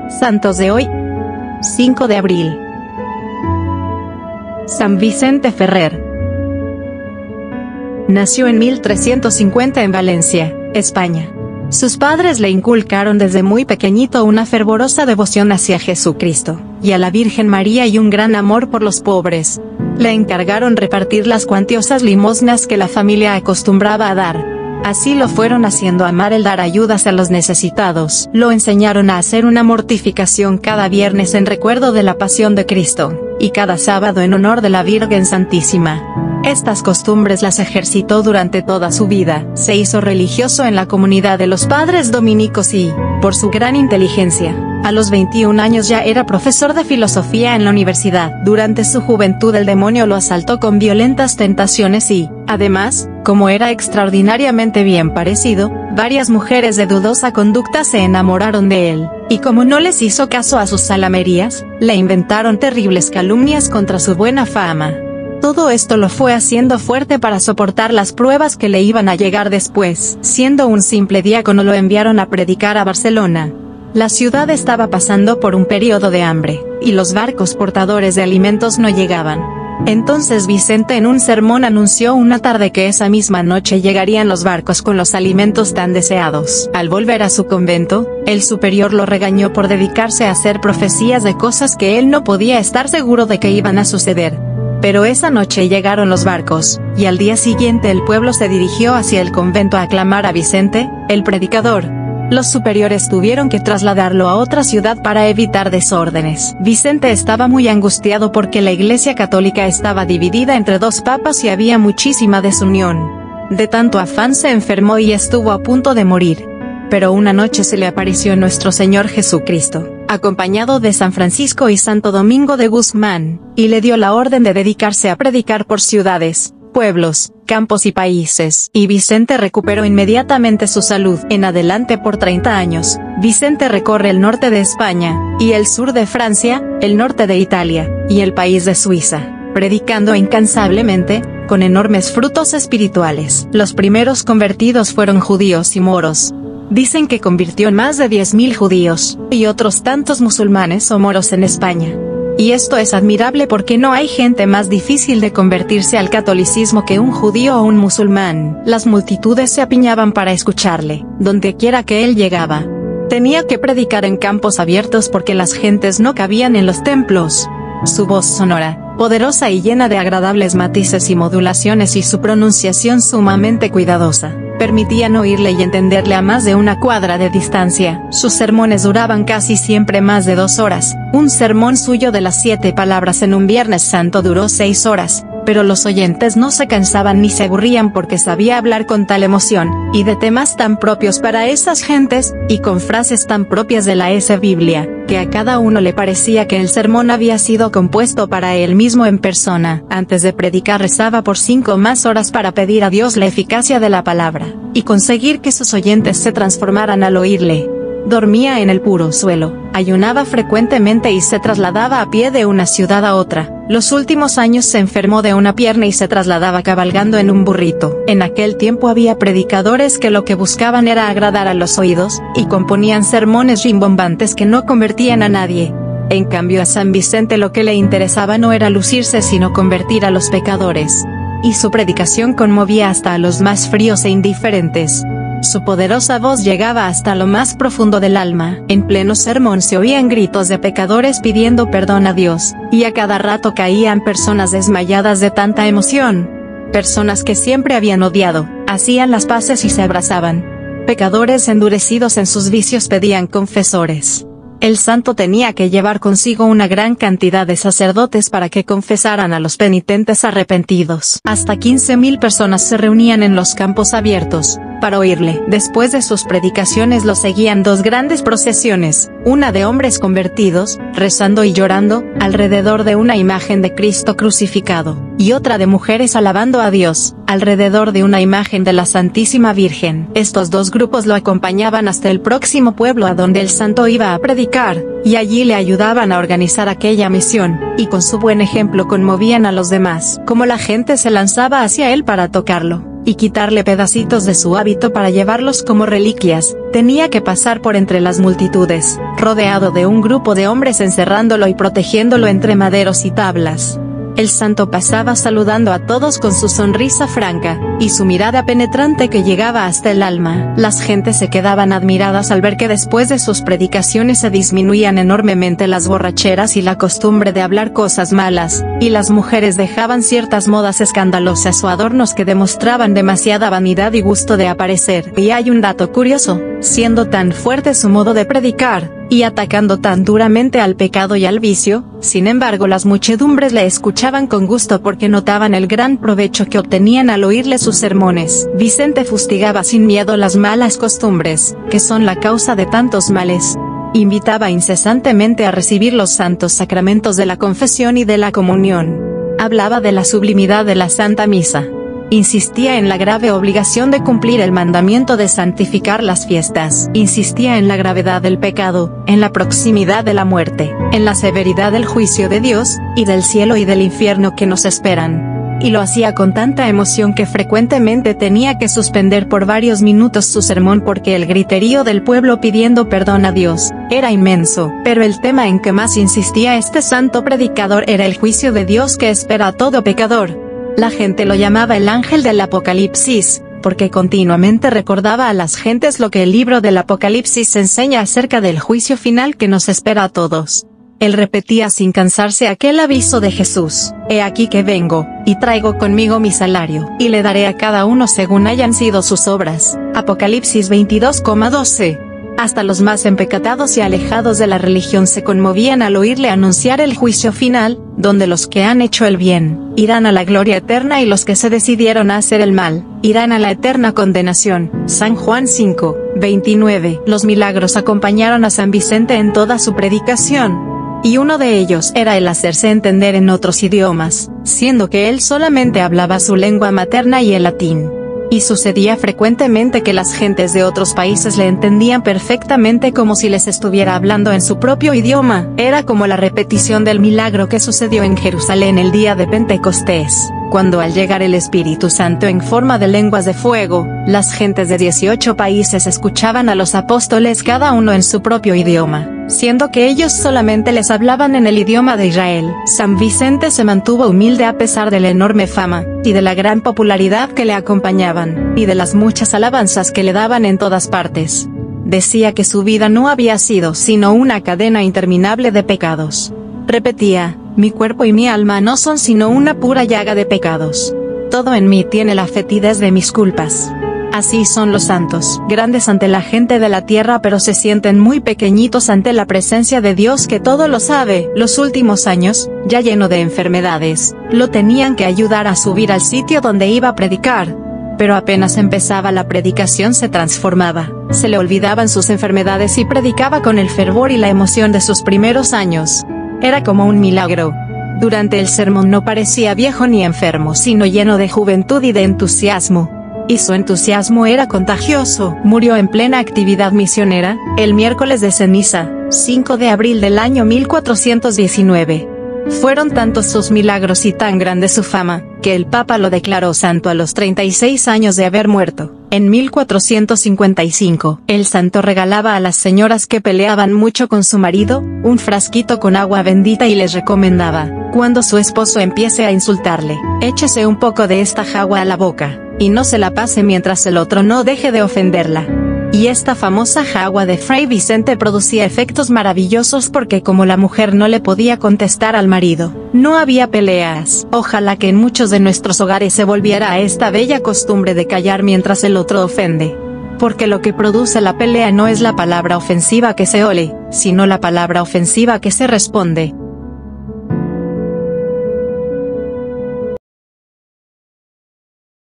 Santos de hoy, 5 de abril. San Vicente Ferrer. Nació en 1350 en Valencia, España. Sus padres le inculcaron desde muy pequeñito una fervorosa devoción hacia Jesucristo, y a la Virgen María y un gran amor por los pobres. Le encargaron repartir las cuantiosas limosnas que la familia acostumbraba a dar. Así lo fueron haciendo amar el dar ayudas a los necesitados. Lo enseñaron a hacer una mortificación cada viernes en recuerdo de la pasión de Cristo, y cada sábado en honor de la Virgen Santísima. Estas costumbres las ejercitó durante toda su vida. Se hizo religioso en la comunidad de los padres dominicos y, por su gran inteligencia, a los 21 años ya era profesor de filosofía en la universidad. Durante su juventud el demonio lo asaltó con violentas tentaciones y, además, como era extraordinariamente bien parecido, varias mujeres de dudosa conducta se enamoraron de él, y como no les hizo caso a sus zalamerías, le inventaron terribles calumnias contra su buena fama. Todo esto lo fue haciendo fuerte para soportar las pruebas que le iban a llegar después. Siendo un simple diácono lo enviaron a predicar a Barcelona. La ciudad estaba pasando por un periodo de hambre, y los barcos portadores de alimentos no llegaban. Entonces Vicente en un sermón anunció una tarde que esa misma noche llegarían los barcos con los alimentos tan deseados. Al volver a su convento, el superior lo regañó por dedicarse a hacer profecías de cosas que él no podía estar seguro de que iban a suceder. Pero esa noche llegaron los barcos, y al día siguiente el pueblo se dirigió hacia el convento a aclamar a Vicente, el predicador. Los superiores tuvieron que trasladarlo a otra ciudad para evitar desórdenes. Vicente estaba muy angustiado porque la Iglesia Católica estaba dividida entre dos papas y había muchísima desunión. De tanto afán se enfermó y estuvo a punto de morir. Pero una noche se le apareció nuestro Señor Jesucristo, acompañado de San Francisco y Santo Domingo de Guzmán, y le dio la orden de dedicarse a predicar por ciudades, pueblos, campos y países. Y Vicente recuperó inmediatamente su salud. En adelante por 30 años, Vicente recorre el norte de España, y el sur de Francia, el norte de Italia, y el país de Suiza, predicando incansablemente, con enormes frutos espirituales. Los primeros convertidos fueron judíos y moros. Dicen que convirtió más de 10.000 judíos, y otros tantos musulmanes o moros en España. Y esto es admirable porque no hay gente más difícil de convertirse al catolicismo que un judío o un musulmán. Las multitudes se apiñaban para escucharle, donde quiera que él llegaba. Tenía que predicar en campos abiertos porque las gentes no cabían en los templos. Su voz sonora, poderosa y llena de agradables matices y modulaciones y su pronunciación sumamente cuidadosa, permitían oírle y entenderle a más de una cuadra de distancia. Sus sermones duraban casi siempre más de 2 horas. Un sermón suyo de las 7 palabras en un Viernes Santo duró 6 horas, pero los oyentes no se cansaban ni se aburrían porque sabía hablar con tal emoción, y de temas tan propios para esas gentes, y con frases tan propias de la Biblia, que a cada uno le parecía que el sermón había sido compuesto para él mismo en persona. Antes de predicar rezaba por 5 más horas para pedir a Dios la eficacia de la palabra, y conseguir que sus oyentes se transformaran al oírle. Dormía en el puro suelo, ayunaba frecuentemente y se trasladaba a pie de una ciudad a otra. Los últimos años se enfermó de una pierna y se trasladaba cabalgando en un burrito. En aquel tiempo había predicadores que lo que buscaban era agradar a los oídos, y componían sermones rimbombantes que no convertían a nadie. En cambio a San Vicente lo que le interesaba no era lucirse sino convertir a los pecadores. Y su predicación conmovía hasta a los más fríos e indiferentes. Su poderosa voz llegaba hasta lo más profundo del alma. En pleno sermón se oían gritos de pecadores pidiendo perdón a Dios, y a cada rato caían personas desmayadas de tanta emoción. Personas que siempre habían odiado, hacían las paces y se abrazaban. Pecadores endurecidos en sus vicios pedían confesores. El santo tenía que llevar consigo una gran cantidad de sacerdotes para que confesaran a los penitentes arrepentidos. Hasta 15.000 personas se reunían en los campos abiertos para oírle. Después de sus predicaciones lo seguían 2 grandes procesiones, una de hombres convertidos, rezando y llorando, alrededor de una imagen de Cristo crucificado, y otra de mujeres alabando a Dios, alrededor de una imagen de la Santísima Virgen. Estos 2 grupos lo acompañaban hasta el próximo pueblo a donde el santo iba a predicar, y allí le ayudaban a organizar aquella misión, y con su buen ejemplo conmovían a los demás. Como la gente se lanzaba hacia él para tocarlo, y quitarle pedacitos de su hábito para llevarlos como reliquias, tenía que pasar por entre las multitudes, rodeado de un grupo de hombres encerrándolo y protegiéndolo entre maderos y tablas. El santo pasaba saludando a todos con su sonrisa franca, y su mirada penetrante que llegaba hasta el alma. Las gentes se quedaban admiradas al ver que después de sus predicaciones se disminuían enormemente las borracheras y la costumbre de hablar cosas malas, y las mujeres dejaban ciertas modas escandalosas o adornos que demostraban demasiada vanidad y gusto de aparecer. Y hay un dato curioso, siendo tan fuerte su modo de predicar, y atacando tan duramente al pecado y al vicio, sin embargo las muchedumbres le escuchaban con gusto porque notaban el gran provecho que obtenían al oírle sus sermones. Vicente fustigaba sin miedo las malas costumbres, que son la causa de tantos males. Invitaba incesantemente a recibir los santos sacramentos de la confesión y de la comunión. Hablaba de la sublimidad de la Santa Misa. Insistía en la grave obligación de cumplir el mandamiento de santificar las fiestas. Insistía en la gravedad del pecado, en la proximidad de la muerte, en la severidad del juicio de Dios, y del cielo y del infierno que nos esperan. Y lo hacía con tanta emoción que frecuentemente tenía que suspender por varios minutos su sermón porque el griterío del pueblo pidiendo perdón a Dios era inmenso. Pero el tema en que más insistía este santo predicador era el juicio de Dios que espera a todo pecador. La gente lo llamaba el ángel del Apocalipsis, porque continuamente recordaba a las gentes lo que el libro del Apocalipsis enseña acerca del juicio final que nos espera a todos. Él repetía sin cansarse aquel aviso de Jesús: «He aquí que vengo, y traigo conmigo mi salario, y le daré a cada uno según hayan sido sus obras». Apocalipsis 22,12. Hasta los más empecatados y alejados de la religión se conmovían al oírle anunciar el juicio final, donde los que han hecho el bien, irán a la gloria eterna y los que se decidieron a hacer el mal, irán a la eterna condenación. San Juan 5:29. Los milagros acompañaron a San Vicente en toda su predicación, y uno de ellos era el hacerse entender en otros idiomas, siendo que él solamente hablaba su lengua materna y el latín. Y sucedía frecuentemente que las gentes de otros países le entendían perfectamente como si les estuviera hablando en su propio idioma. Era como la repetición del milagro que sucedió en Jerusalén el día de Pentecostés, cuando al llegar el Espíritu Santo en forma de lenguas de fuego, las gentes de 18 países escuchaban a los apóstoles cada uno en su propio idioma, siendo que ellos solamente les hablaban en el idioma de Israel. San Vicente se mantuvo humilde a pesar de la enorme fama, y de la gran popularidad que le acompañaban, y de las muchas alabanzas que le daban en todas partes. Decía que su vida no había sido sino una cadena interminable de pecados. Repetía: «Mi cuerpo y mi alma no son sino una pura llaga de pecados. Todo en mí tiene la fetidez de mis culpas». Así son los santos, grandes ante la gente de la tierra pero se sienten muy pequeñitos ante la presencia de Dios que todo lo sabe. Los últimos años, ya lleno de enfermedades, lo tenían que ayudar a subir al sitio donde iba a predicar. Pero apenas empezaba la predicación se transformaba, se le olvidaban sus enfermedades y predicaba con el fervor y la emoción de sus primeros años. Era como un milagro. Durante el sermón no parecía viejo ni enfermo sino lleno de juventud y de entusiasmo. Y su entusiasmo era contagioso. Murió en plena actividad misionera, el miércoles de ceniza, 5 de abril del año 1419. Fueron tantos sus milagros y tan grande su fama, que el Papa lo declaró santo a los 36 años de haber muerto. En 1455, el santo regalaba a las señoras que peleaban mucho con su marido, un frasquito con agua bendita y les recomendaba: cuando su esposo empiece a insultarle, échese un poco de esta agua a la boca, y no se la pase mientras el otro no deje de ofenderla. Y esta famosa agua de Fray Vicente producía efectos maravillosos porque como la mujer no le podía contestar al marido, no había peleas. Ojalá que en muchos de nuestros hogares se volviera a esta bella costumbre de callar mientras el otro ofende. Porque lo que produce la pelea no es la palabra ofensiva que se oye, sino la palabra ofensiva que se responde.